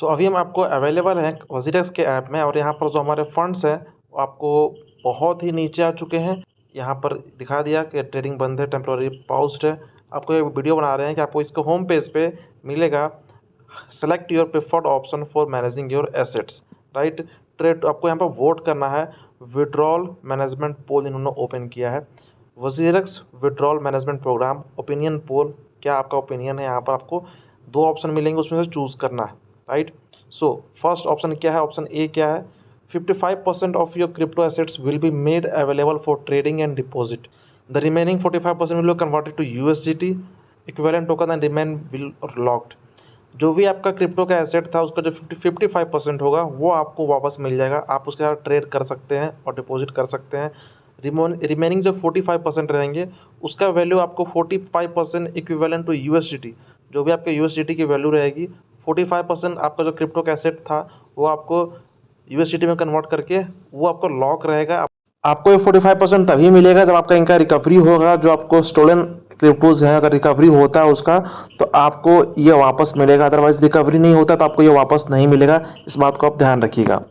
सो अभी हम आपको अवेलेबल हैं वजीरेक्स के ऐप में, और यहाँ पर जो हमारे फंड्स हैं वो आपको बहुत ही नीचे आ चुके हैं। यहाँ पर दिखा दिया कि ट्रेडिंग बंद है, टेम्प्रोरी पाउज्ड है। आपको एक वीडियो बना रहे हैं कि आपको इसको होम पेज पे मिलेगा, select your preferred option for managing your assets, right. Trade आपको यहाँ पर वोट करना है। विड्रॉल मैनेजमेंट पोल इन्होंने ओपन किया है, WazirX withdrawal management programme opinion poll. क्या आपका ओपिनियन है? यहाँ पर आपको दो ऑप्शन मिलेंगे, उसमें से चूज़ करना है, राइट। सो फर्स्ट ऑप्शन क्या है? ऑप्शन ए क्या है? 55% of your crypto assets will be made available for trading and deposit. The remaining 45% will be converted to USDT equivalent token and remain will locked. जो भी आपका crypto का asset था उसका जो 55% होगा वो आपको वापस मिल जाएगा। आप उसके साथ ट्रेड कर सकते हैं और डिपॉजिट कर सकते हैं। रिमेनिंग जो 45% रहेंगे उसका वैल्यू आपको 45% इक्विवेलेंट टू यूएसडीटी, जो भी आपके यूएसडीटी की वैल्यू रहेगी 45% आपका जो क्रिप्टो का एसेट था वो आपको यूएसडीटी में कन्वर्ट करके वो आपको लॉक रहेगा। आपको ये 45% तभी मिलेगा जब आपका इनका रिकवरी होगा। जो आपको स्टोलन क्रिप्टोज हैं, अगर रिकवरी होता है उसका तो आपको ये वापस मिलेगा, अदरवाइज रिकवरी नहीं होता तो आपको ये वापस नहीं मिलेगा। इस बात को आप ध्यान रखिएगा।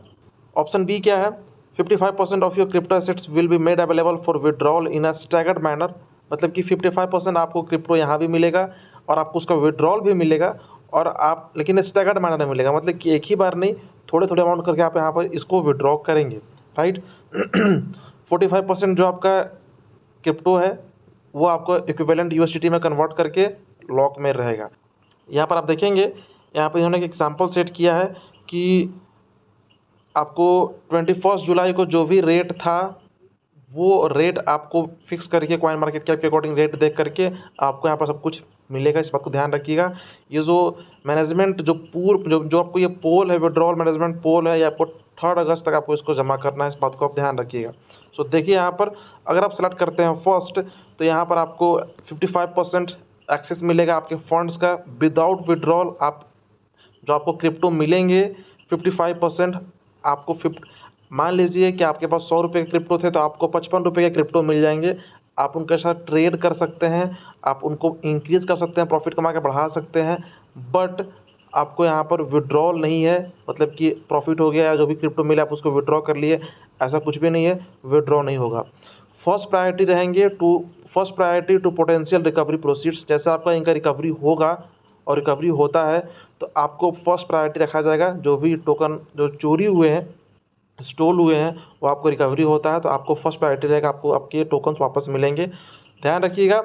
ऑप्शन बी क्या है? 55% of your crypto assets will be made available for withdrawal in a staggered manner. मतलब कि 55% आपको क्रिप्टो यहाँ भी मिलेगा और आपको उसका विड्रॉल भी मिलेगा, और आप लेकिन स्टैगर्ड मैनर में मिलेगा, मतलब कि एक ही बार नहीं, थोड़े थोड़े अमाउंट करके आप यहाँ पर इसको विड्रॉ करेंगे, राइट। 45% जो आपका क्रिप्टो है वो आपको इक्विवेलेंट यूएसडीटी में कन्वर्ट करके लॉक में रहेगा। यहाँ पर आप देखेंगे, यहाँ पर इन्होंने एक एग्जाम्पल सेट किया है कि आपको 21 जुलाई को जो भी रेट था वो रेट आपको फिक्स करके कॉइन मार्केट कैप के अकॉर्डिंग रेट देख करके आपको यहाँ पर सब कुछ मिलेगा। इस बात को ध्यान रखिएगा। ये जो मैनेजमेंट जो पूर्व जो आपको ये पोल है, विड्रॉल मैनेजमेंट पोल है, ये आपको 3 अगस्त तक आपको इसको जमा करना है। इस बात को आप ध्यान रखिएगा। सो देखिए यहाँ पर अगर आप सेलेक्ट करते हैं फर्स्ट, तो यहाँ पर आपको 55% एक्सेस मिलेगा आपके फंड्स का विदाउट विड्रॉल। आप जो आपको क्रिप्टो मिलेंगे 55% आपको मान लीजिए कि आपके पास 100 रुपये के क्रिप्टो थे तो आपको 55 रुपये के क्रिप्टो मिल जाएंगे। आप उनके साथ ट्रेड कर सकते हैं, आप उनको इंक्रीज कर सकते हैं, प्रॉफिट कमा के बढ़ा सकते हैं, बट आपको यहाँ पर विड्रॉल नहीं है। मतलब कि प्रॉफिट हो गया या जो भी क्रिप्टो मिला आप उसको विड्रॉ कर लिए, ऐसा कुछ भी नहीं है, विड्रॉ नहीं होगा। First priority to potential recovery proceeds. जैसे आपका इनका रिकवरी होगा और रिकवरी होता है तो आपको फर्स्ट प्रायोरिटी रखा जाएगा। जो भी टोकन जो चोरी हुए हैं, स्टोल हुए हैं, वो आपको रिकवरी होता है तो आपको फर्स्ट प्रायोरिटी रहेगा, आपको आपके टोकन्स वापस मिलेंगे। ध्यान रखिएगा,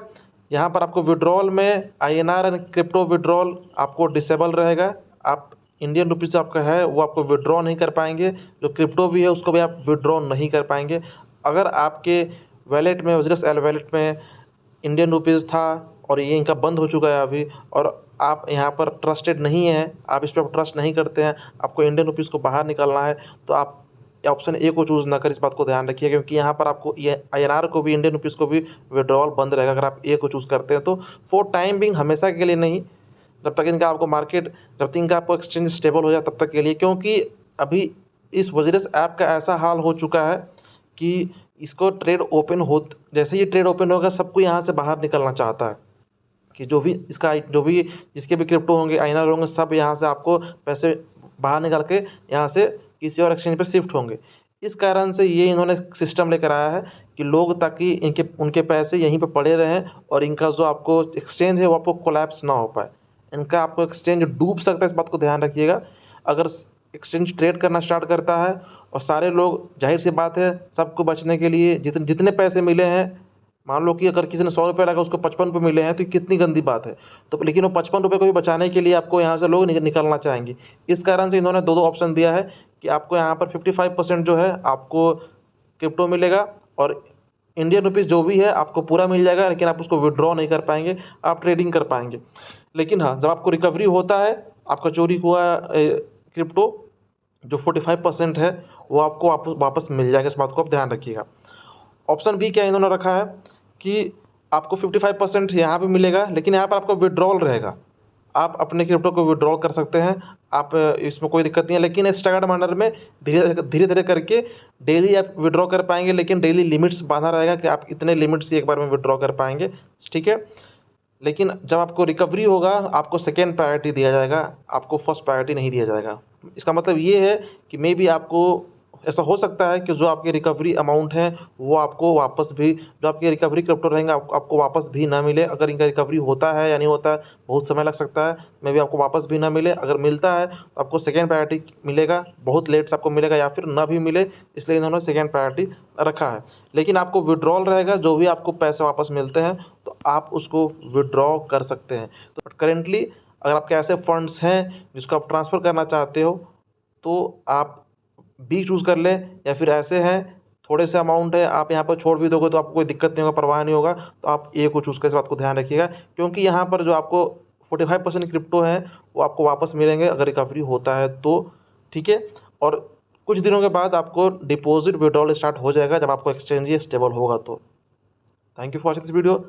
यहाँ पर आपको विड्रॉल में आईएनआर एंड क्रिप्टो विड्रॉल आपको डिसेबल रहेगा। आप इंडियन रुपीज़ आपका है वो आपको विड्रॉ नहीं कर पाएंगे, जो क्रिप्टो भी है उसको भी आप विड्रॉ नहीं कर पाएंगे। अगर आपके वैलेट में, वजरस एल वैलेट में इंडियन रुपीज़ था और ये इनका बंद हो चुका है अभी, और आप यहाँ पर ट्रस्टेड नहीं है, आप इस पर ट्रस्ट नहीं करते हैं, आपको इंडियन रुपीज़ को बाहर निकालना है, तो आप ऑप्शन ए को चूज़ ना करें। इस बात को ध्यान रखिए, क्योंकि यहाँ पर आपको ये आईएनआर को भी, इंडियन रुपीज़ को भी विड्रॉल बंद रहेगा अगर आप ए को चूज़ करते हैं तो। फॉर टाइम बिंग, हमेशा के लिए नहीं, जब तक इनका आपको मार्केट, जब तक इनका आपको एक्सचेंज स्टेबल हो जाए तब तक के लिए। क्योंकि अभी इस वजरेस ऐप का ऐसा हाल हो चुका है कि इसको ट्रेड ओपन हो, जैसे ही ट्रेड ओपन होगा सबको यहाँ से बाहर निकलना चाहता है कि जो भी इसका, जो भी जिसके भी क्रिप्टो होंगे, आईएनआर होंगे, सब यहाँ से आपको पैसे बाहर निकाल के यहाँ से किसी और एक्सचेंज पे शिफ्ट होंगे। इस कारण से ये इन्होंने सिस्टम लेकर आया है कि लोग, ताकि उनके पैसे यहीं पे पड़े रहें और इनका जो आपको एक्सचेंज है वो आपको कोलैप्स ना हो पाए। इनका आपको एक्सचेंज डूब सकता है, इस बात को ध्यान रखिएगा। अगर एक्सचेंज ट्रेड करना स्टार्ट करता है और सारे लोग, जाहिर सी बात है, सबको बचने के लिए जितने पैसे मिले हैं, मान लो कि अगर किसी ने 100 रुपये लगा उसको 55 रुपये मिले हैं तो कितनी गंदी बात है। तो लेकिन वो 55 रुपये को भी बचाने के लिए आपको यहाँ से लोग निकलना चाहेंगे। इस कारण से इन्होंने दो ऑप्शन दिया है कि आपको यहाँ पर 55% जो है आपको क्रिप्टो मिलेगा, और इंडियन रुपीज़ जो भी है आपको पूरा मिल जाएगा, लेकिन आप उसको विड्रॉ नहीं कर पाएंगे, आप ट्रेडिंग कर पाएंगे। लेकिन हाँ, जब आपको रिकवरी होता है, आपका चोरी हुआ क्रिप्टो जो 45% है वो आपको वापस मिल जाएगा। इस बात को आप ध्यान रखिएगा। ऑप्शन बी क्या इन्होंने रखा है कि आपको 55% यहाँ पे मिलेगा, लेकिन यहाँ पर आपको विड्रॉल रहेगा। आप अपने क्रिप्टो को विड्रॉल कर सकते हैं, आप इसमें कोई दिक्कत नहीं है, लेकिन स्टैगर्ड मैनर में धीरे धीरे करके डेली आप विड्रॉ कर पाएंगे, लेकिन डेली लिमिट्स बांधा रहेगा कि आप इतने लिमिट्स एक बार में विड्रॉ कर पाएंगे, ठीक है। लेकिन जब आपको रिकवरी होगा आपको सेकेंड प्रायोरिटी दिया जाएगा, आपको फर्स्ट प्रायोरिटी नहीं दिया जाएगा। इसका मतलब ये है कि मे बी आपको ऐसा हो सकता है कि जो आपकी रिकवरी अमाउंट है वो आपको वापस भी, जो आपकी रिकवरी क्रिप्टो रहेंगे आपको वापस भी ना मिले। अगर इनका रिकवरी होता है या नहीं होता है, बहुत समय लग सकता है, मे बी आपको वापस भी ना मिले। अगर मिलता है तो आपको सेकेंड प्रायोरिटी मिलेगा, बहुत लेट से आपको मिलेगा या फिर ना भी मिले, इसलिए इन्होंने सेकेंड प्रायोरिटी रखा है। लेकिन आपको विड्रॉल रहेगा, जो भी आपको पैसे वापस मिलते हैं तो आप उसको विड्रॉ कर सकते हैं। तो करेंटली अगर आपके ऐसे फंड्स हैं जिसको आप ट्रांसफ़र करना चाहते हो तो आप बी चूज़ कर लें, या फिर ऐसे हैं थोड़े से अमाउंट है आप यहाँ पर छोड़ भी दोगे तो आपको कोई दिक्कत नहीं होगा, परवाह नहीं होगा, तो आप ए को चूज़ कर, इस बात को ध्यान रखिएगा। क्योंकि यहाँ पर जो आपको 45% क्रिप्टो है वो आपको वापस मिलेंगे अगर रिकवरी होता है तो, ठीक है। और कुछ दिनों के बाद आपको डिपॉजिट विड्रॉल स्टार्ट हो जाएगा जब आपको एक्सचेंज स्टेबल होगा तो। Thank you for watching this video.